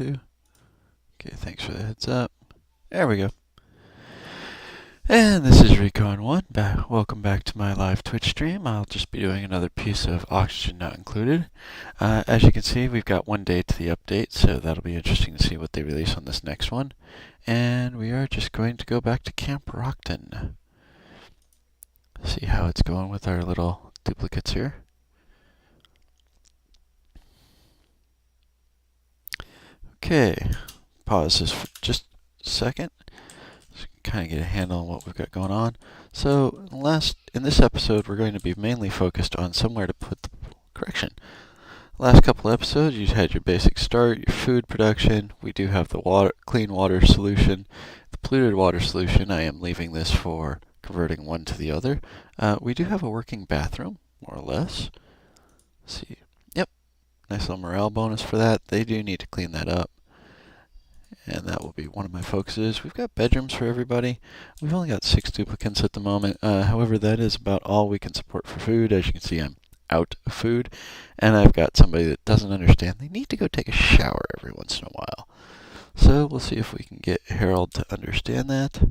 to. Okay, thanks for the heads up. There we go. And this is Recon 1. Welcome back to my live Twitch stream. I'll just be doing another piece of Oxygen Not Included. As you can see, we've got 1 day to the update, so that'll be interesting to see what they release on this next one. And we are just going to go back to Camp Rockton. See how it's going with our little duplicates here. Okay, pause this for just a second. Just kind of get a handle on what we've got going on. So in this episode, we're going to be mainly focused on somewhere to put the correction. Last couple episodes, you had your basic start, your food production. We do have the clean water solution. The polluted water solution, I am leaving this for converting one to the other. We do have a working bathroom, more or less. Let's see. Yep. Nice little morale bonus for that. They do need to clean that up. And that will be one of my focuses. We've got bedrooms for everybody. We've only got 6 duplicates at the moment. However, that is about all we can support for food. As you can see, I'm out of food. And I've got somebody that doesn't understand. They need to go take a shower every once in a while. So we'll see if we can get Harold to understand that.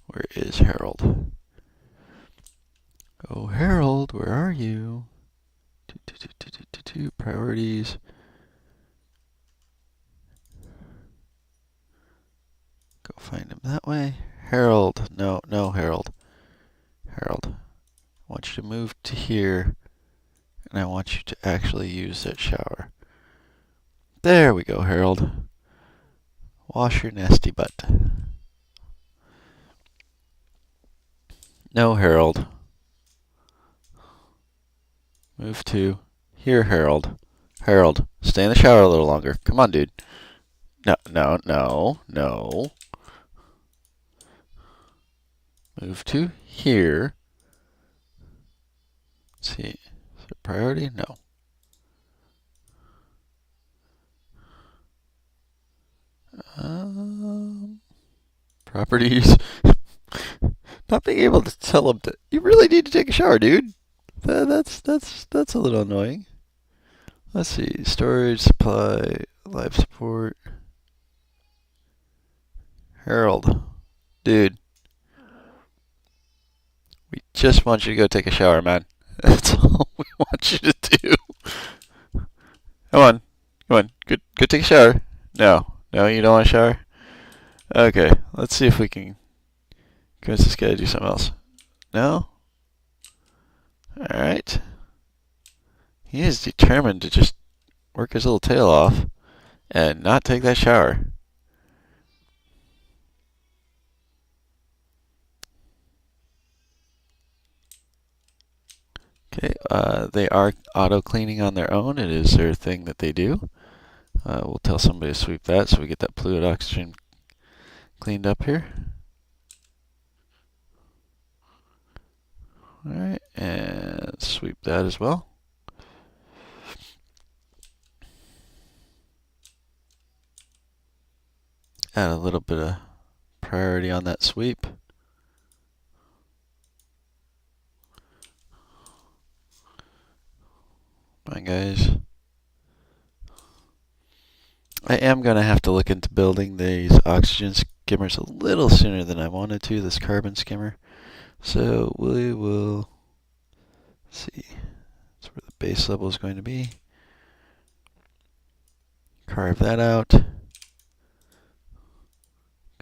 Where is Harold? Oh, Harold, where are you? Priorities. Go find him that way. Harold. No, Harold. Harold, I want you to move to here, and I want you to actually use that shower. There we go, Harold. Wash your nasty butt. No, Harold. Move to here, Harold. Harold, stay in the shower a little longer. Come on, dude. No. Move to here. Let's see. Is it a priority? No. Properties. Not being able to tell him you really need to take a shower, dude. That's a little annoying. Let's see. Storage, supply, life support. Harold. Dude. We just want you to go take a shower, man. That's all we want you to do. Come on. Go take a shower. No, you don't want a shower? Okay, let's see if we can convince this guy to do something else. No? Alright. He is determined to just work his little tail off and not take that shower. Okay, they are auto-cleaning on their own. It is their thing that they do. We'll tell somebody to sweep that so we get that polluted oxygen cleaned up here. Alright, and sweep that as well. Add a little bit of priority on that sweep. Come on, guys. I am going to have to look into building these oxygen skimmers a little sooner than I wanted to, this carbon skimmer. So we will see. That's where the base level is going to be. Carve that out.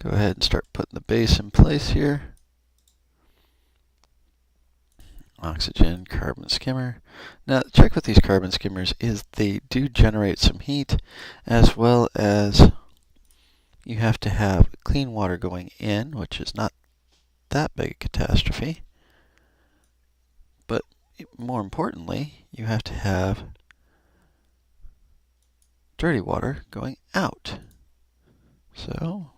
Go ahead and start putting the base in place here. Oxygen, carbon skimmer. Now, the trick with these carbon skimmers is they do generate some heat, as well as you have to have clean water going in, which is not that big a catastrophe. But more importantly, you have to have dirty water going out. So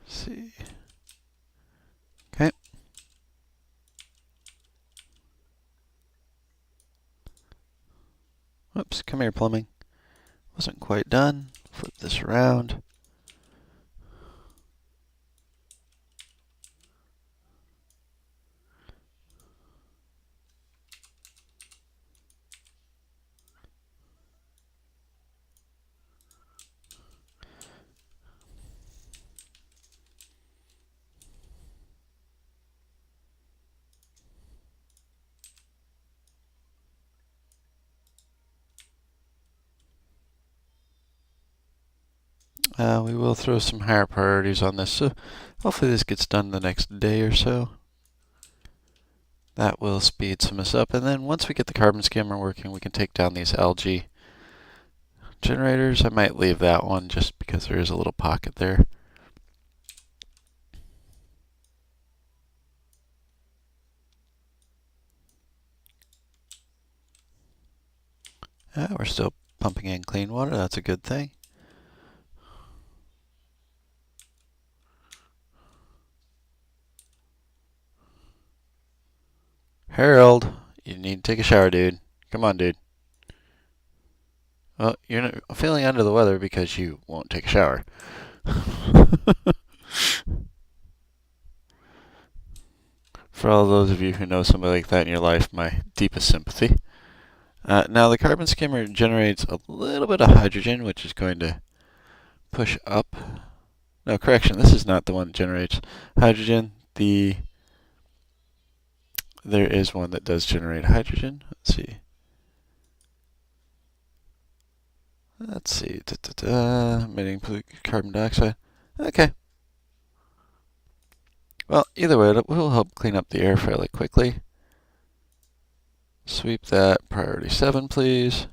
let's see. Okay. Whoops, come here, plumbing. Wasn't quite done. Flip this around. We will throw some higher priorities on this, so hopefully this gets done the next day or so. That will speed some of this up, and then once we get the carbon skimmer working, we can take down these algae generators. I might leave that one just because there is a little pocket there. We're still pumping in clean water. That's a good thing. Harold, you need to take a shower, dude. Come on, dude. Well, you're feeling under the weather because you won't take a shower. For all those of you who know somebody like that in your life, my deepest sympathy. Now the carbon skimmer generates a little bit of hydrogen, which is going to push up. No, correction, this is not the one that generates hydrogen. There is one that does generate hydrogen. Let's see. Emitting carbon dioxide. Okay. Well, either way, it will help clean up the air fairly quickly. Sweep that. Priority 7, please.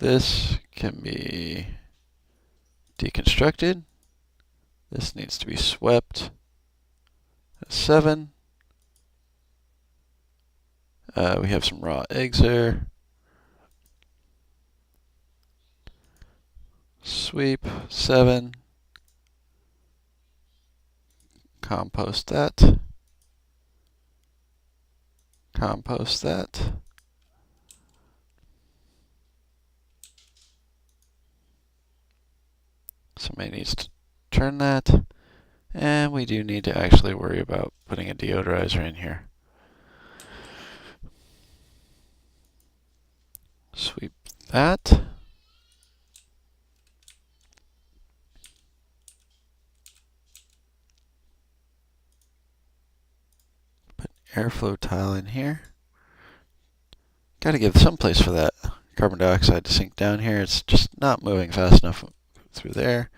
This can be deconstructed. This needs to be swept. 7. We have some raw eggs there. Sweep. 7. Compost that. Compost that. Somebody needs to turn that. And we do need to actually worry about putting a deodorizer in here. Sweep that. Put airflow tile in here. Got to give some place for that carbon dioxide to sink down here. It's just not moving fast enough through there.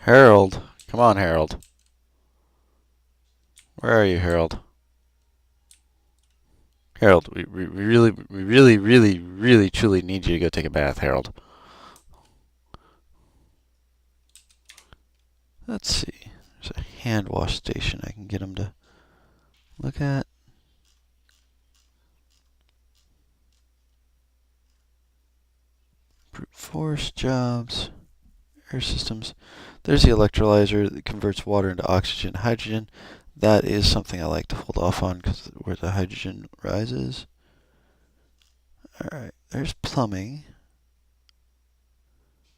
Harold. Come on, Harold. Where are you, Harold? Harold, we really, truly need you to go take a bath, Harold. Let's see. There's a hand wash station I can get him to look at. Brute force jobs. Air systems. There's the electrolyzer that converts water into oxygen and hydrogen. That is something I like to hold off on because where the hydrogen rises. Alright, there's plumbing.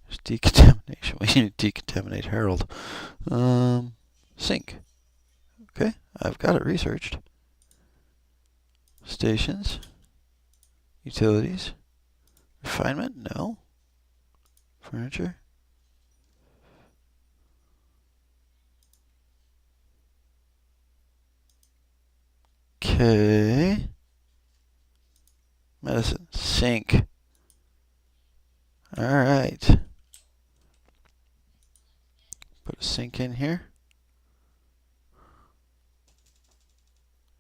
There's decontamination. We need to decontaminate Harold. Sink. Okay, I've got it researched. Stations. Utilities. Refinement? No. Furniture. Okay. Medicine. Sink. Alright. Put a sink in here.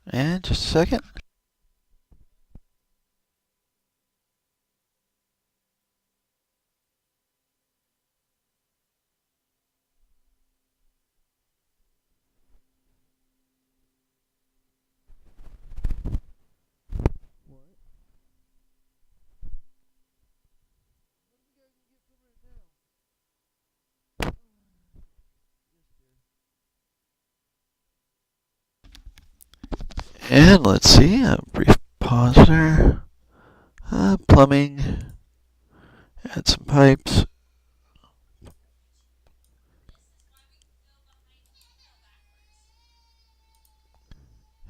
And just a second. And let's see, a brief pause there. Plumbing. Add some pipes.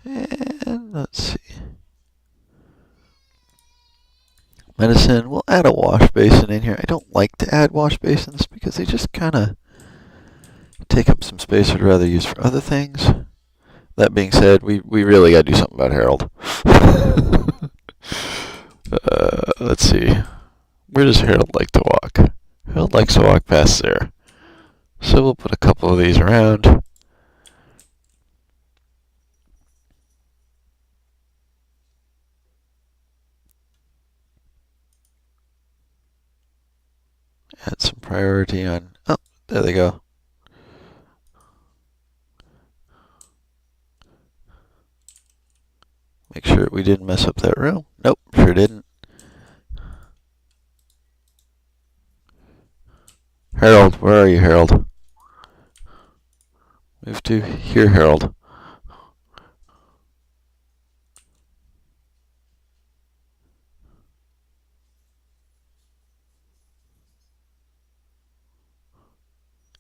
And let's see. Medicine. We'll add a wash basin in here. I don't like to add wash basins because they just kind of take up some space I'd rather use for other things. That being said, we really got to do something about Harold. Let's see. Where does Harold like to walk? Harold likes to walk past there. So we'll put a couple of these around. Add some priority on... Oh, there they go. Make sure we didn't mess up that room. Nope, sure didn't. Harold, where are you, Harold? Move to here, Harold.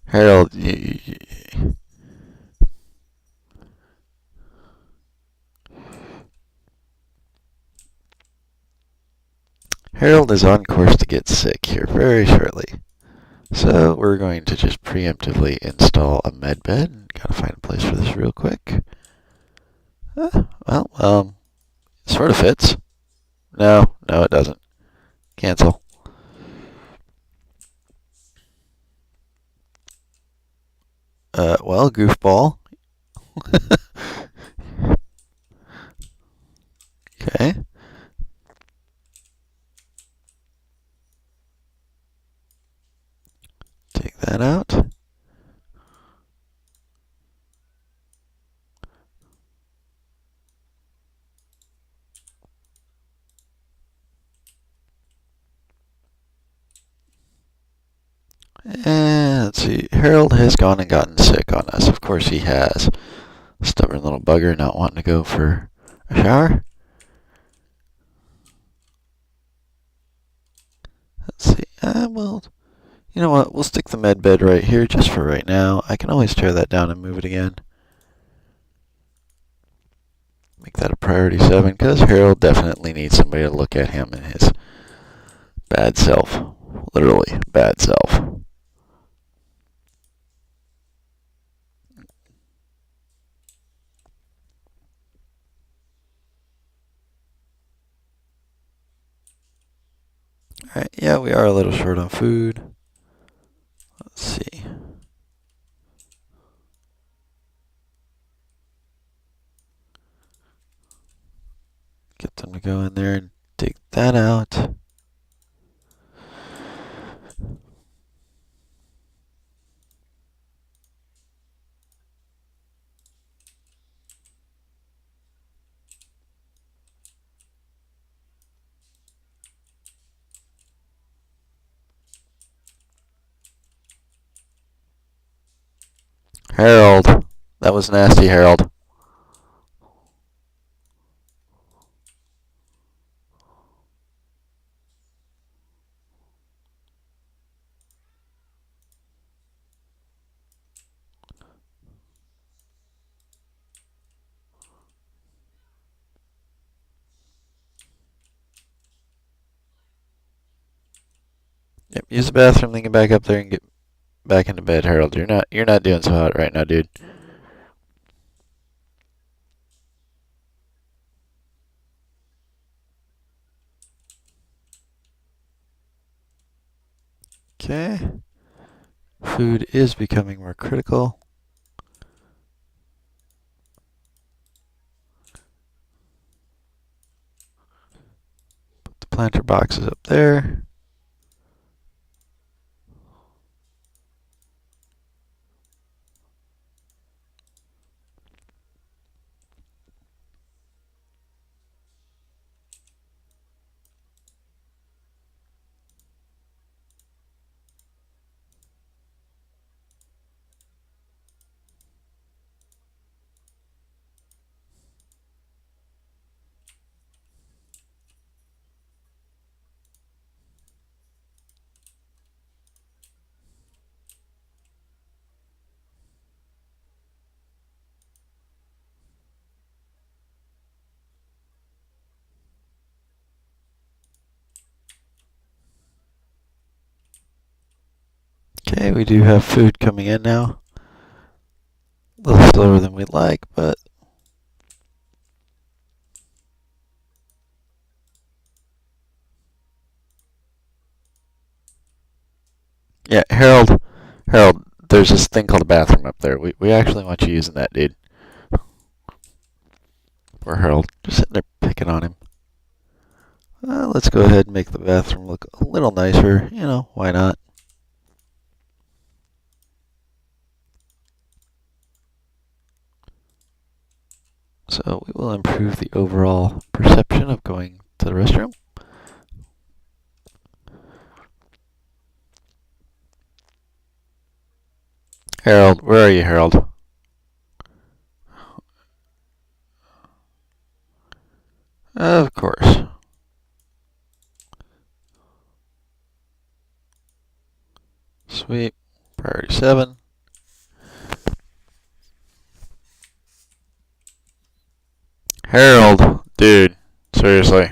Harold, Harold is on course to get sick here very shortly. So we're going to just preemptively install a med bed. Gotta find a place for this real quick. Sort of fits. No, it doesn't. Cancel. Goofball. Okay. Take that out. And let's see. Harold has gone and gotten sick on us. Of course he has. Stubborn little bugger not wanting to go for a shower. Let's see. You know what? We'll stick the med bed right here just for right now. I can always tear that down and move it again. Make that a priority 7 because Harold definitely needs somebody to look at him and his bad self. Literally, bad self. Alright, yeah, we are a little short on food. Let's see. Get them to go in there and take that out. Harold. That was nasty, Harold. Yep, use the bathroom, then get back up there and get back into bed, Harold. You're not doing so hot right now, dude. Okay. Food is becoming more critical. Put the planter boxes up there. Okay, we do have food coming in now. A little slower than we'd like, but yeah, Harold, there's this thing called a bathroom up there. We actually want you using that, dude. Poor Harold, just sitting there picking on him. Let's go ahead and make the bathroom look a little nicer. You know, why not? So we will improve the overall perception of going to the restroom. Harold, where are you, Harold? Of course. Sweet. Priority 7. Harold, dude, seriously.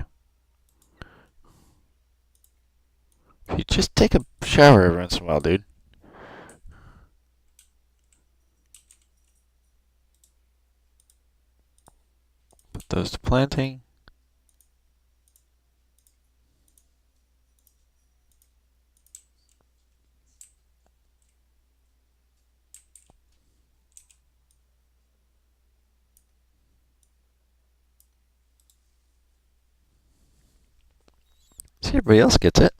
You just take a shower every once in a while, dude. Put those to planting. See, everybody else gets it.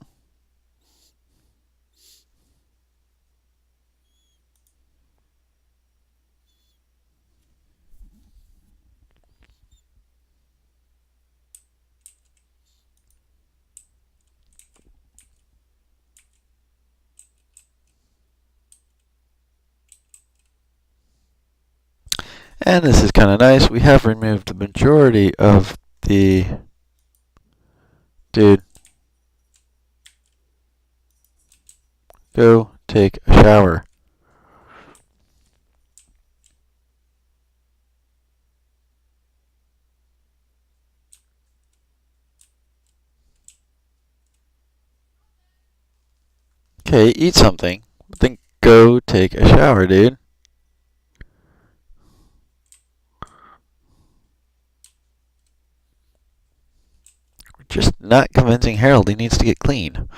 And this is kind of nice. We have removed the majority of the... Dude. Go take a shower. Okay, eat something. But then go take a shower, dude. We're just not convincing Harold he needs to get clean.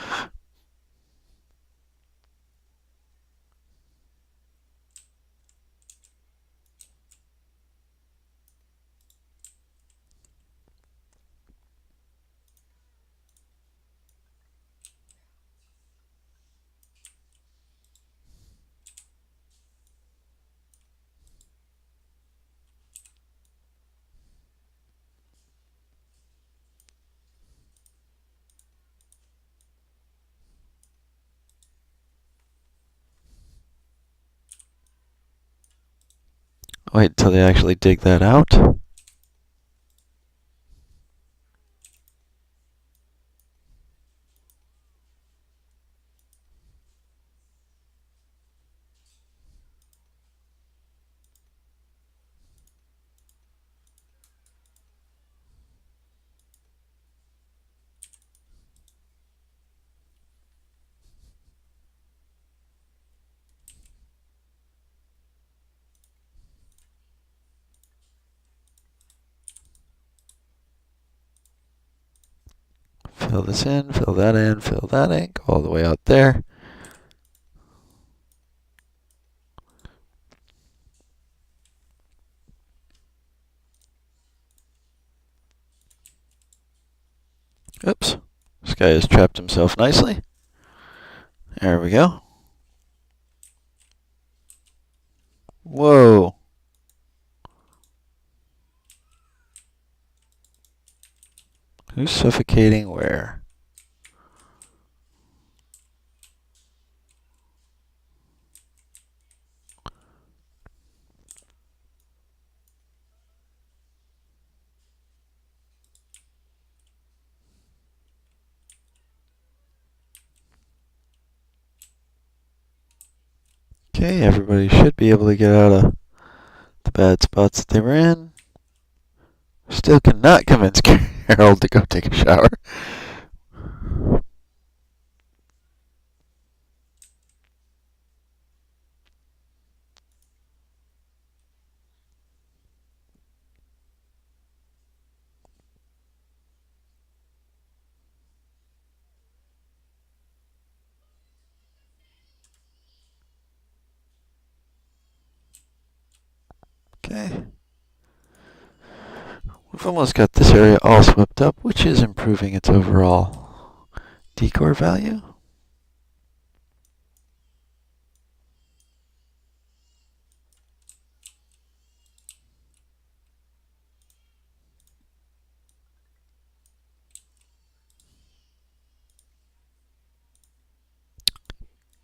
Wait until they actually dig that out. Fill this in, fill that in, fill that in, go all the way out there. Oops. This guy has trapped himself nicely. There we go. Whoa. Who's suffocating where? Okay, everybody should be able to get out of the bad spots that they were in. Still cannot convince Harold to go take a shower. Okay. We've almost got this area all swept up, which is improving its overall decor value.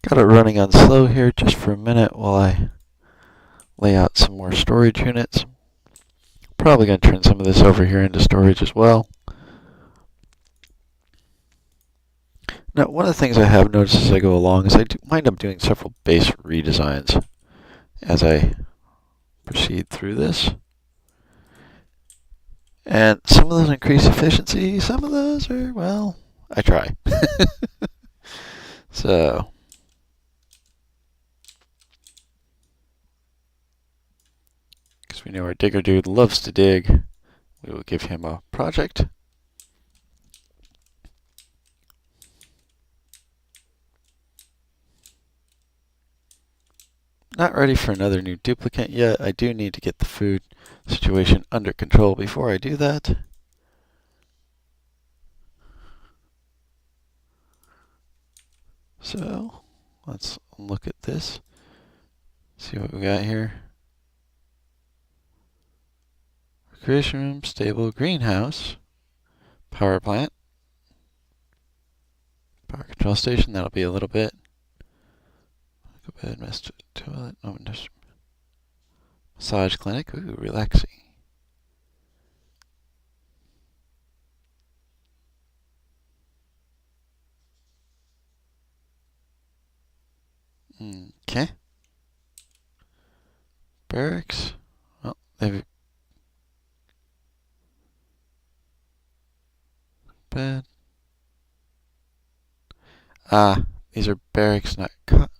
Got it running on slow here just for a minute while I lay out some more storage units. Probably going to turn some of this over here into storage as well. Now, one of the things I have noticed as I go along is I wind up doing several base redesigns as I proceed through this. And some of those increase efficiency, some of those are, well, I try. So, because we know our digger dude loves to dig, we will give him a project. Not ready for another new duplicate yet. I do need to get the food situation under control before I do that. So, let's look at this. See what we got here. Recreation room, stable, greenhouse, power plant, power control station. That'll be a little bit. Go bed, toilet, massage clinic. Ooh, relaxing. Okay. Barracks. Well, they've bed. These are barracks,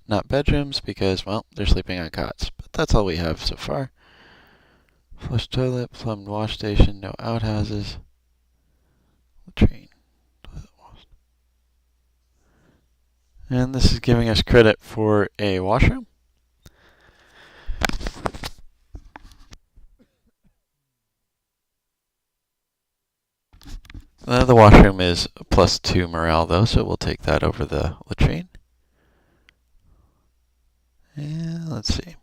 not bedrooms, because, well, they're sleeping on cots. But that's all we have so far. Flush toilet, plumbed wash station, no outhouses. Latrine. And this is giving us credit for a washroom. The washroom is +2 morale, though, so we'll take that over the latrine. And let's see.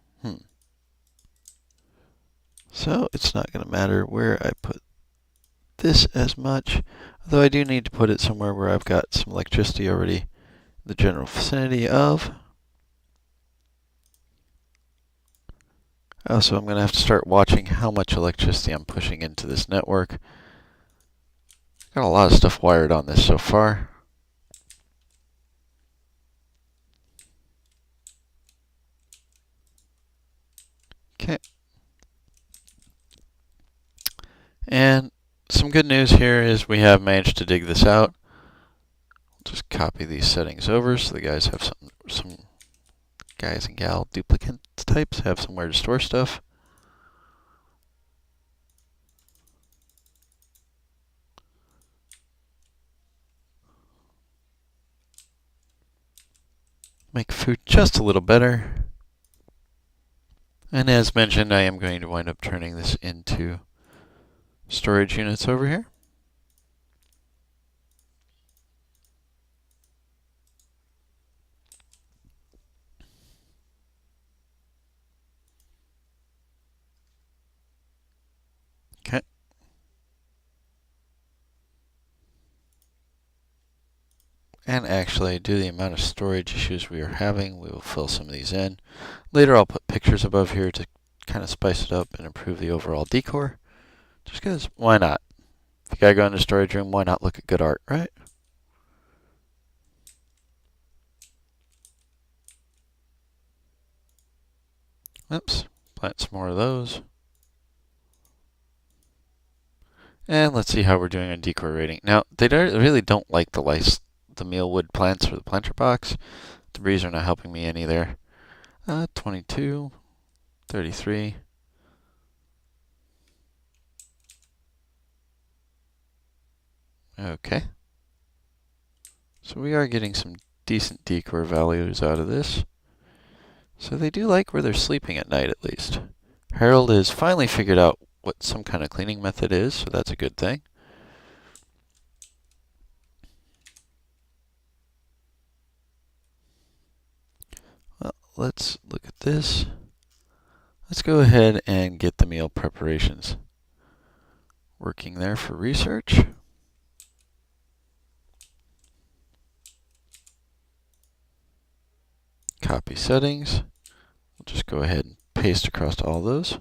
So it's not going to matter where I put this as much, although I do need to put it somewhere where I've got some electricity already in the general vicinity of. Also, I'm going to have to start watching how much electricity I'm pushing into this network. Got a lot of stuff wired on this so far. Okay. And some good news here is we have managed to dig this out. I'll just copy these settings over so the guys have some guys and gal duplicate types have somewhere to store stuff. Make food just a little better. And as mentioned, I am going to wind up turning this into storage units over here. Okay. And actually, due to the amount of storage issues we are having, we will fill some of these in. Later I'll put pictures above here to kind of spice it up and improve the overall decor. Just because, why not? If you gotta go into the storage room, why not look at good art, right? Oops, plant some more of those. And let's see how we're doing on decor rating. Now, they really don't like the mealwood plants or the planter box. The breeze are not helping me any there. 22, 33. Okay. So we are getting some decent decor values out of this. So they do like where they're sleeping at night, at least. Harold has finally figured out what some kind of cleaning method is, so that's a good thing. Well, let's look at this. Let's go ahead and get the meal preparations working there for research. Copy settings. We'll just go ahead and paste across all those.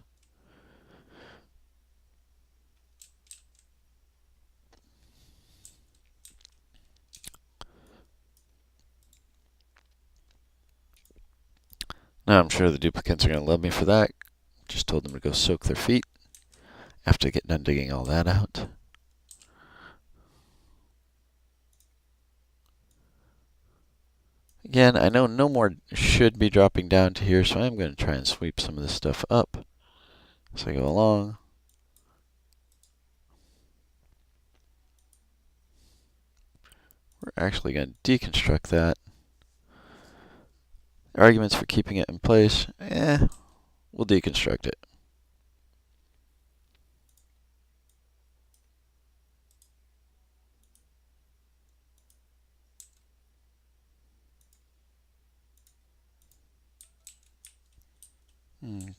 Now I'm sure the duplicates are going to love me for that. Just told them to go soak their feet after I get done digging all that out. Again, I know no more should be dropping down to here, so I'm going to try and sweep some of this stuff up as I go along. We're actually going to deconstruct that. Arguments for keeping it in place, we'll deconstruct it.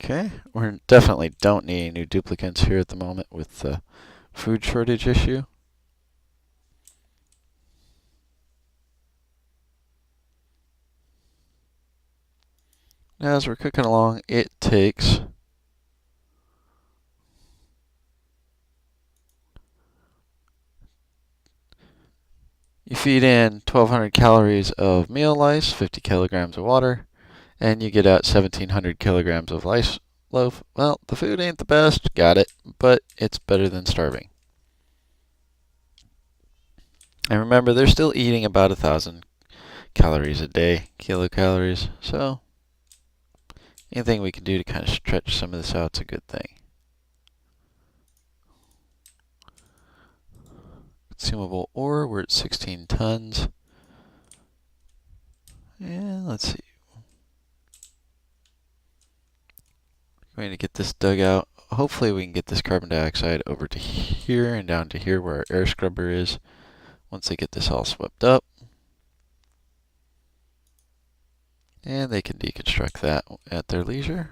Okay, we definitely don't need any new duplicates here at the moment with the food shortage issue. Now as we're cooking along, it takes you feed in 1,200 calories of meal lice, 50 kilograms of water, and you get out 1,700 kilograms of lice loaf. Well, the food ain't the best, got it, but it's better than starving. And remember, they're still eating about 1,000 calories a day, kilocalories, so anything we can do to kind of stretch some of this out is a good thing. Consumable ore, we're at 16 tons. And let's see. We're going to get this dug out. Hopefully we can get this carbon dioxide over to here and down to here where our air scrubber is once they get this all swept up. And they can deconstruct that at their leisure.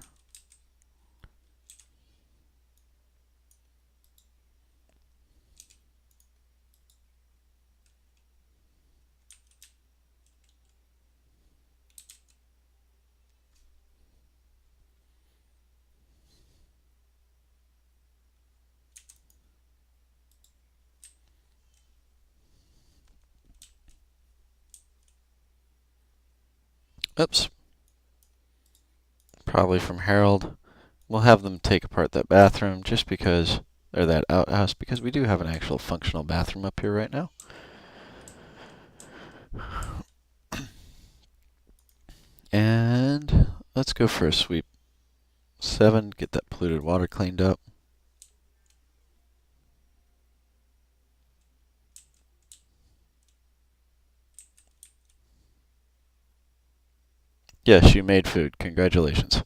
Oops. Probably from Harold. We'll have them take apart that bathroom just because, or that outhouse, because we do have an actual functional bathroom up here right now. And let's go for a sweep 7, get that polluted water cleaned up. Yes, you made food. Congratulations.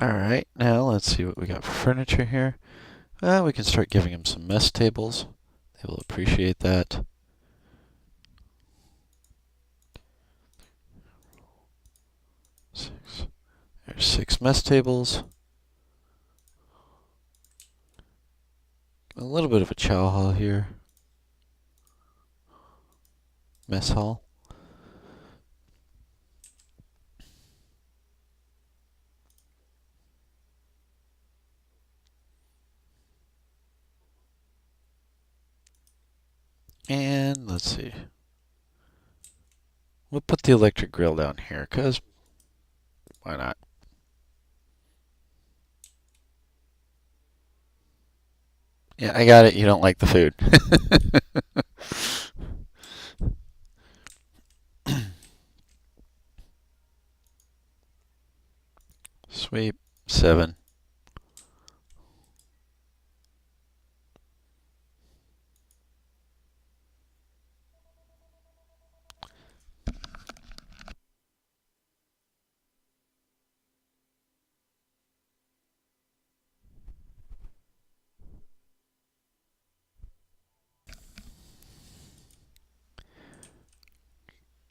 Alright, now let's see what we got for furniture here. We can start giving them some mess tables. They will appreciate that. There's 6 mess tables. A little bit of a chow hall here. Mess hall. And let's see. We'll put the electric grill down here, because why not? Yeah, I got it. You don't like the food. Sweep 7.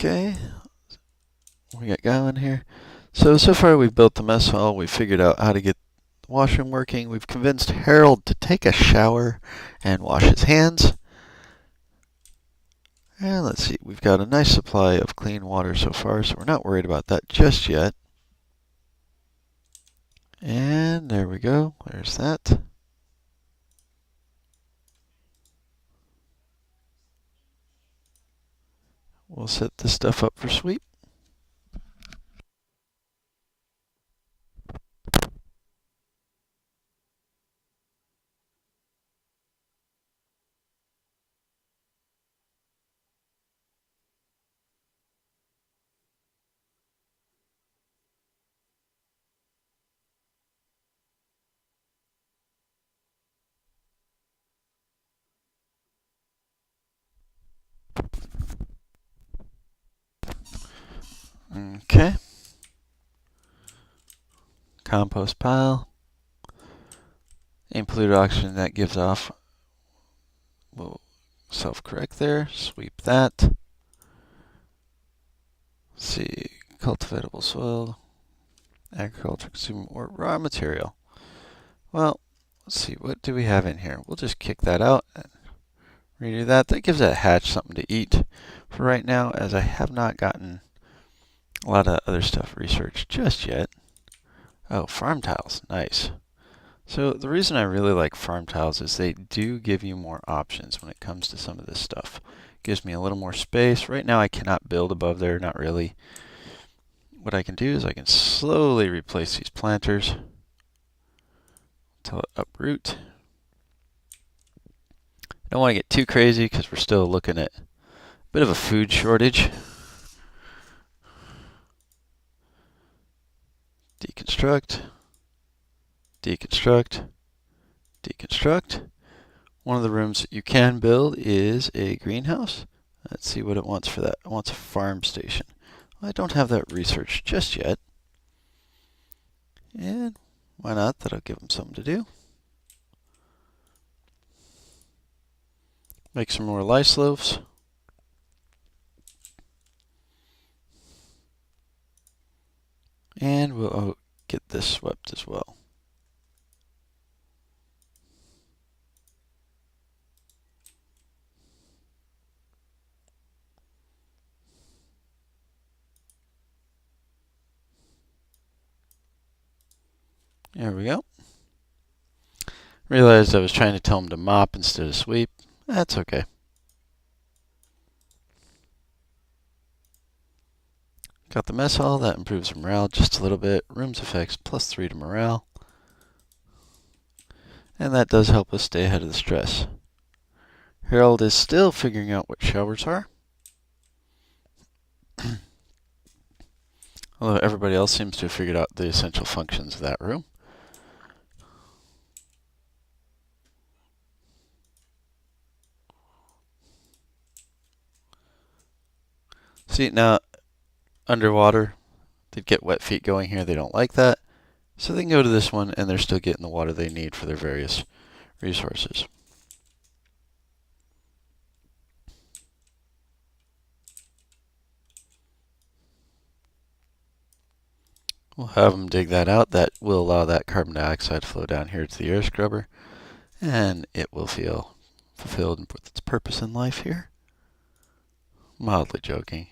Okay, we got going here. So far we've built the mess hall. We've figured out how to get the washroom working. We've convinced Harold to take a shower and wash his hands. And let's see, we've got a nice supply of clean water so far, so we're not worried about that just yet. And there we go. There's that. We'll set this stuff up for sweep. Okay. Compost pile. Any polluted oxygen that gives off will self-correct there. Sweep that. Let's see, cultivatable soil, agriculture consuming or raw material. Well, let's see, what do we have in here? We'll just kick that out and redo that. That gives that hatch something to eat for right now, as I have not gotten a lot of other stuff researched just yet. Oh, farm tiles, nice. So the reason I really like farm tiles is they do give you more options when it comes to some of this stuff. Gives me a little more space. Right now I cannot build above there, not really. What I can do is I can slowly replace these planters until it uproot. I don't want to get too crazy because we're still looking at a bit of a food shortage. Deconstruct, deconstruct, deconstruct. One of the rooms that you can build is a greenhouse. Let's see what it wants for that. It wants a farm station. I don't have that researched just yet. And why not? That'll give them something to do. Make some more lice loaves. And we'll get this swept as well. There we go. Realized I was trying to tell him to mop instead of sweep. That's okay. Got the mess hall. That improves morale just a little bit. Rooms effects +3 to morale. And that does help us stay ahead of the stress. Harold is still figuring out what showers are. Although everybody else seems to have figured out the essential functions of that room. See, now, underwater, they'd get wet feet going here. They don't like that. So they can go to this one, and they're still getting the water they need for their various resources. We'll have them dig that out. That will allow that carbon dioxide to flow down here to the air scrubber, and it will feel fulfilled with its purpose in life here. Mildly joking.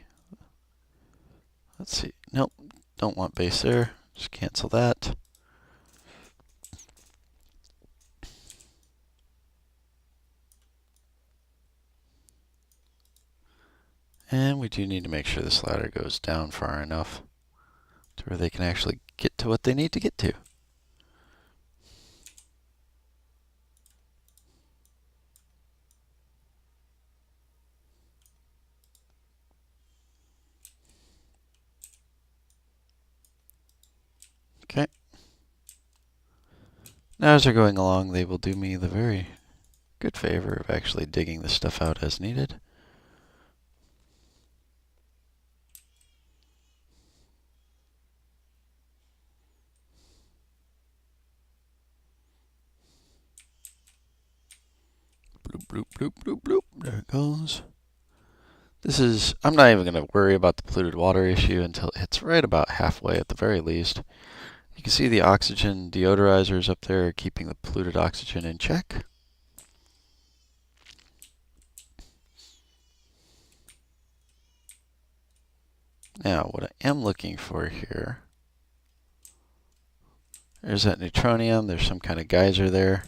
Let's see. Nope, don't want base there. Just cancel that. And we do need to make sure this ladder goes down far enough to where they can actually get to what they need to get to. Okay. Now as they're going along, they will do me the very good favor of actually digging the stuff out as needed. Bloop, bloop, bloop, bloop, bloop. There it goes. I'm not even going to worry about the polluted water issue until it's right about halfway at the very least. You can see the oxygen deodorizers up there keeping the polluted oxygen in check. Now, what I am looking for here, there's that neutronium, there's some kind of geyser there.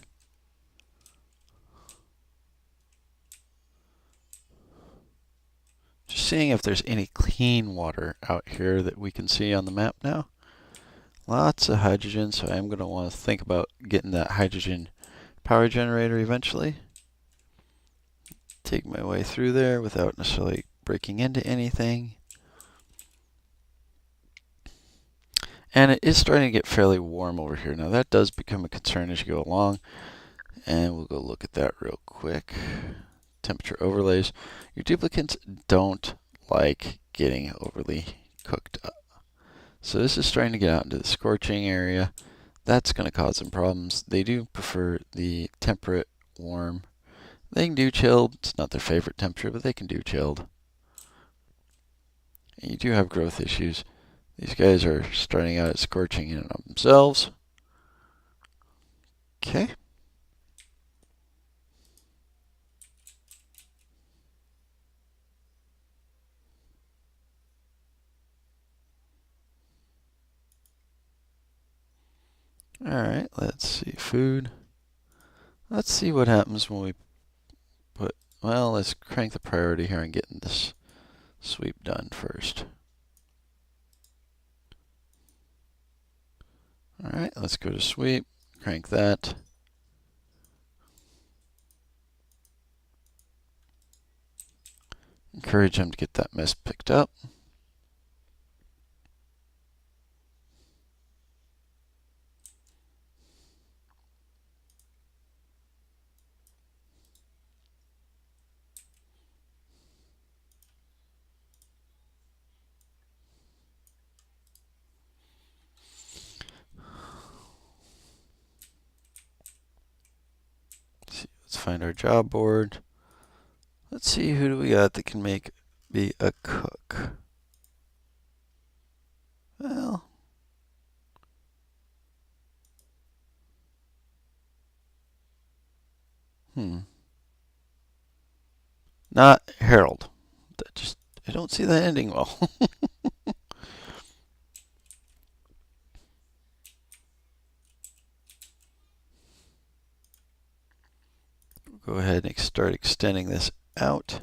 Just seeing if there's any clean water out here that we can see on the map now. Lots of hydrogen, so I'm going to want to think about getting that hydrogen power generator eventually. Take my way through there without necessarily breaking into anything. And it is starting to get fairly warm over here. Now that does become a concern as you go along. And we'll go look at that real quick. Temperature overlays. Your duplicates don't like getting overly cooked up. So this is starting to get out into the scorching area. That's going to cause some problems. They do prefer the temperate warm. They can do chilled. It's not their favorite temperature, but they can do chilled. And you do have growth issues. These guys are starting out at scorching in and of themselves. Okay. Alright, let's see. Food. Let's see what happens when we put... Well, let's crank the priority here on getting this sweep done first. Alright, let's go to sweep. Crank that. Encourage them to get that mess picked up. Let's find our job board. Let's see, who do we got that can be a cook? Well, not Harold. I don't see that ending well. Go ahead and start extending this out.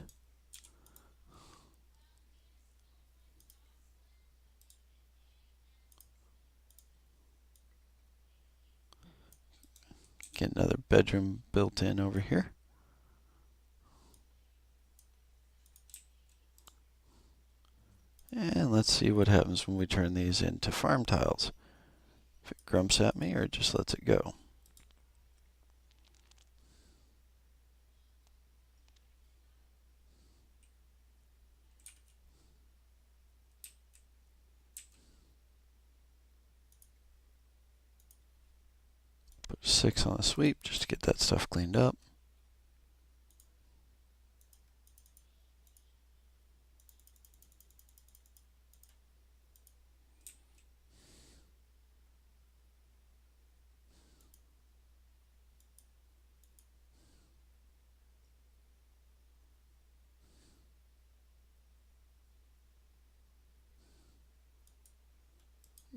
Get another bedroom built in over here. And let's see what happens when we turn these into farm tiles. If it grumps at me or just lets it go. Put 6 on the sweep just to get that stuff cleaned up.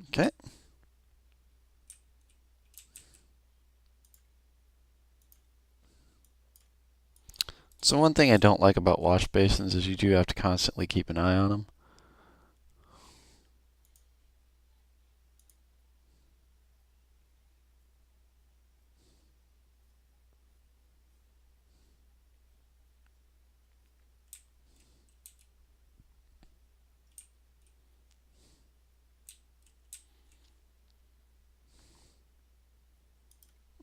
Okay. So one thing I don't like about wash basins is you do have to constantly keep an eye on them.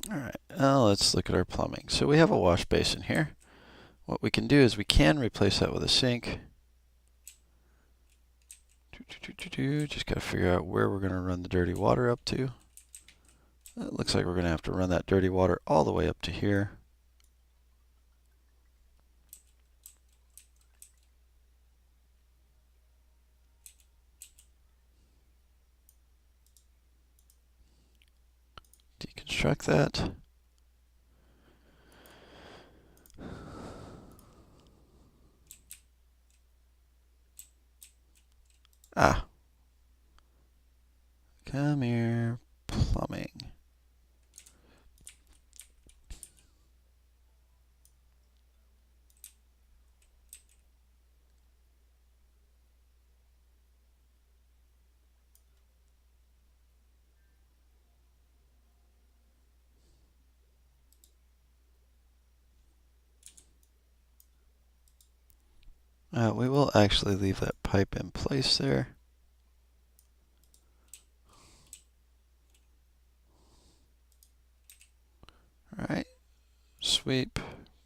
Alright, now let's look at our plumbing. So we have a wash basin here. What we can do is we can replace that with a sink. Just got to figure out where we're going to run the dirty water up to. It looks like we're going to have to run that dirty water all the way up to here. Deconstruct that. Ah. Come here, plumbing. We will actually leave that pipe in place there. Alright, sweep,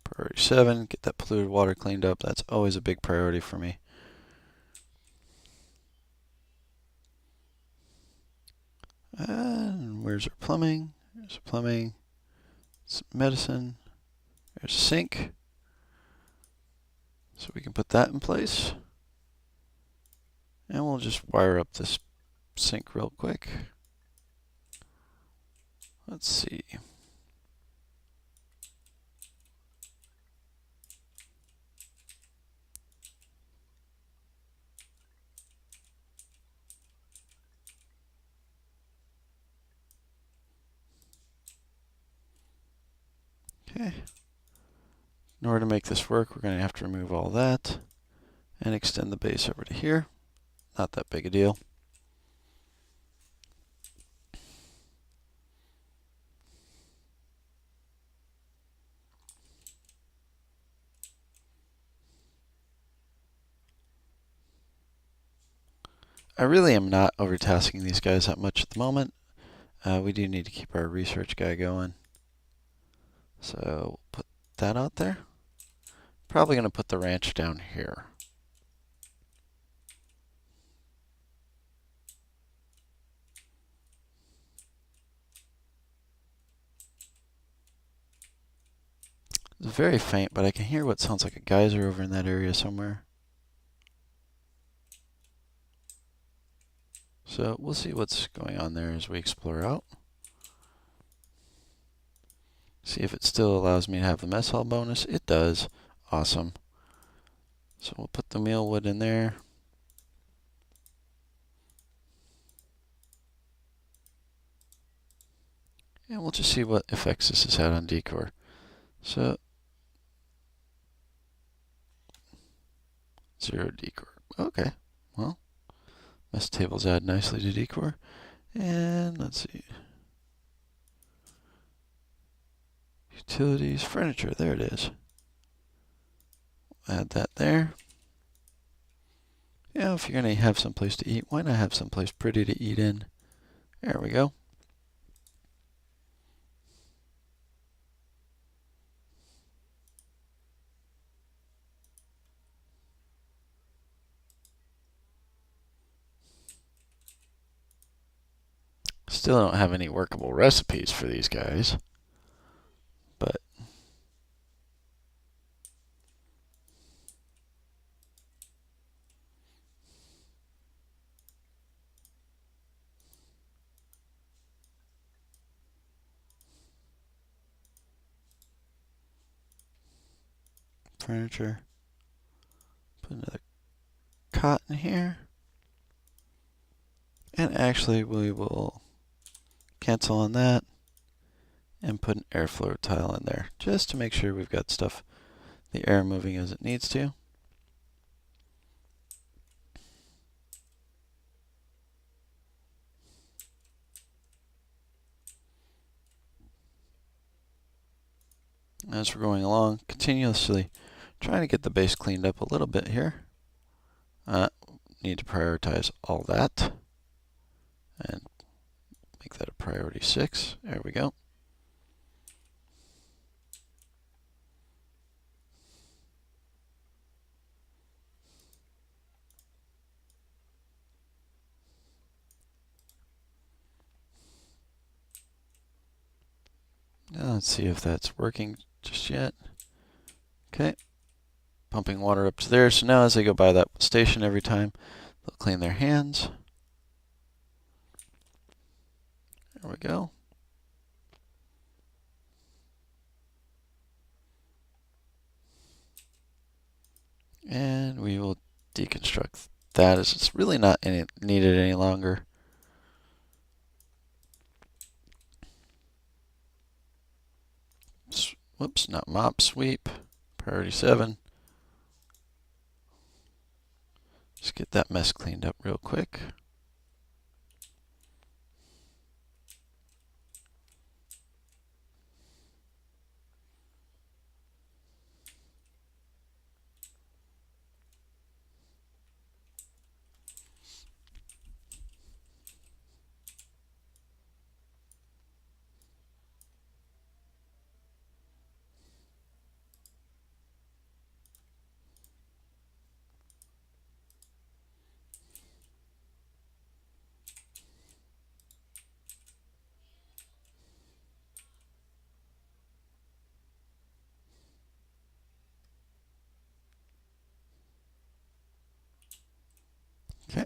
priority 7, get that polluted water cleaned up. That's always a big priority for me. And where's our plumbing? There's plumbing, some medicine, there's a sink. So we can put that in place. And we'll just wire up this sink real quick. Let's see. Okay. In order to make this work, we're going to have to remove all that and extend the base over to here. Not that big a deal. I really am not overtasking these guys that much at the moment. We do need to keep our research guy going. So we'll put that out there. Probably going to put the ranch down here. It's very faint, but I can hear what sounds like a geyser over in that area somewhere. So we'll see what's going on there as we explore out. See if it still allows me to have the mess hall bonus. It does. Awesome. So we'll put the meal wood in there. And we'll just see what effects this has had on decor. So 0 decor. Okay, well, mess tables add nicely to decor. And let's see. Utilities, furniture, there it is. Add that there. Yeah, if you're going to have some place to eat, why not have some place pretty to eat in? There we go. Still don't have any workable recipes for these guys, but furniture. Put another cot in here. And actually, we will cancel on that and put an airflow tile in there just to make sure we've got stuff the air moving as it needs to. As we're going along, continuously trying to get the base cleaned up a little bit here. Need to prioritize all that and make that a priority 6. There we go. Now let's see if that's working just yet. Okay, pumping water up to there. So now as they go by that station every time, they'll clean their hands. There we go. And we will deconstruct that as it's really not needed any longer. Whoops, not mop, sweep. Priority 7. Just get that mess cleaned up real quick. Okay.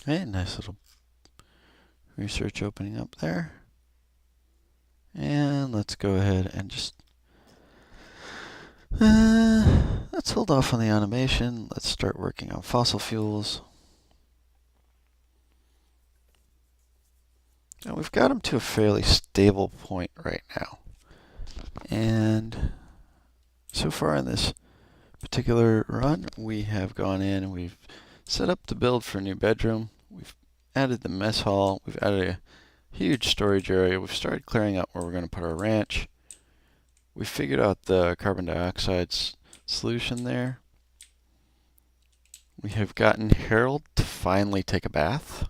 Okay, nice little research opening up there. And let's go ahead and just let's hold off on the automation. Let's start working on fossil fuels. Now we've got them to a fairly stable point right now. And so far in this particular run, we have gone in and we've set up the build for a new bedroom. We've added the mess hall. We've added a huge storage area. We've started clearing out where we're going to put our ranch. We figured out the carbon dioxide solution there. We have gotten Harold to finally take a bath,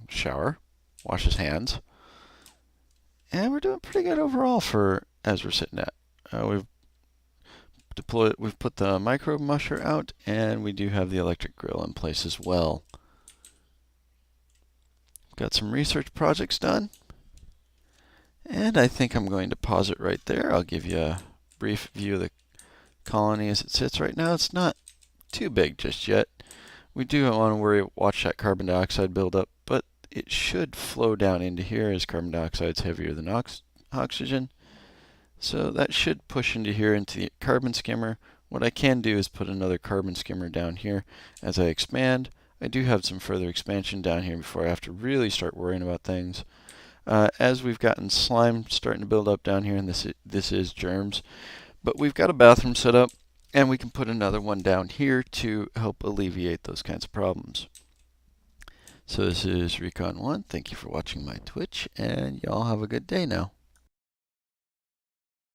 shower, wash his hands, and we're doing pretty good overall for as we're sitting at. We've put the microbe musher out, and we do have the electric grill in place as well. Got some research projects done, and I think I'm going to pause it right there. I'll give you a brief view of the colony as it sits right now. It's not too big just yet. We do want to watch that carbon dioxide build up, but it should flow down into here as carbon dioxide is heavier than oxygen. So that should push into here into the carbon skimmer. What I can do is put another carbon skimmer down here as I expand. I do have some further expansion down here before I have to really start worrying about things. As we've gotten slime starting to build up down here, and this is germs, but we've got a bathroom set up, and we can put another one down here to help alleviate those kinds of problems. So this is Recon 1. Thank you for watching my Twitch, and y'all have a good day now.